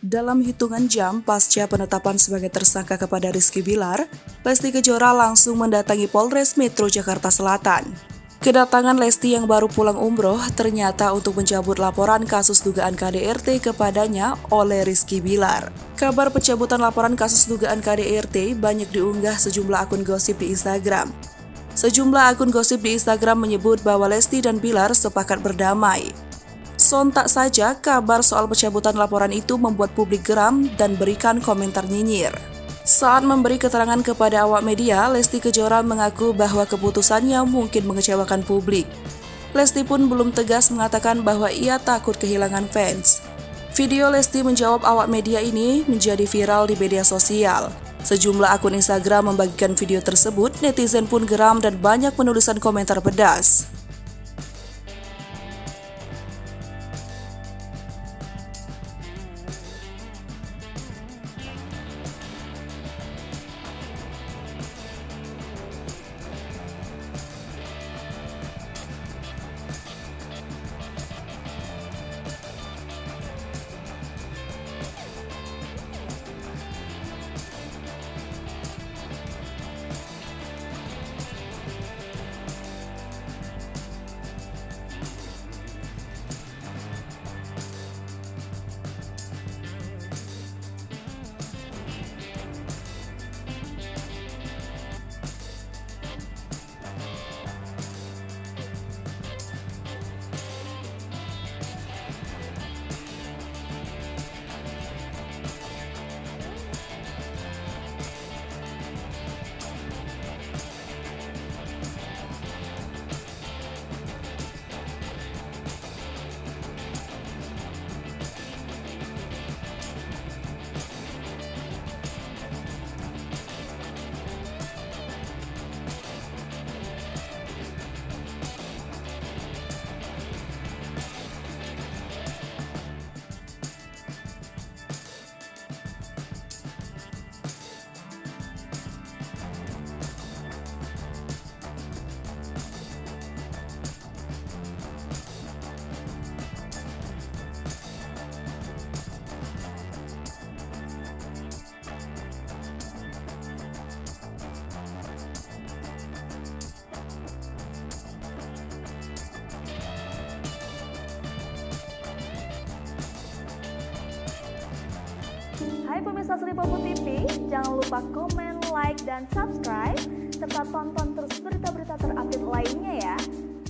Dalam hitungan jam pasca penetapan sebagai tersangka kepada Rizky Bilar, Lesti Kejora langsung mendatangi Polres Metro Jakarta Selatan. Kedatangan Lesti yang baru pulang umroh ternyata untuk mencabut laporan kasus dugaan KDRT kepadanya oleh Rizky Bilar. Kabar pencabutan laporan kasus dugaan KDRT banyak diunggah sejumlah akun gosip di Instagram. Sejumlah akun gosip di Instagram menyebut bahwa Lesti dan Bilar sepakat berdamai. Sontak saja, kabar soal pencabutan laporan itu membuat publik geram dan berikan komentar nyinyir. Saat memberi keterangan kepada awak media, Lesti Kejora mengaku bahwa keputusannya mungkin mengecewakan publik. Lesti pun belum tegas mengatakan bahwa ia takut kehilangan fans. Video Lesti menjawab awak media ini menjadi viral di media sosial. Sejumlah akun Instagram membagikan video tersebut, netizen pun geram dan banyak menuliskan komentar pedas. Hai pemirsa Sri Popo TV, jangan lupa komen, like, dan subscribe, serta tonton terus berita-berita terupdate lainnya ya.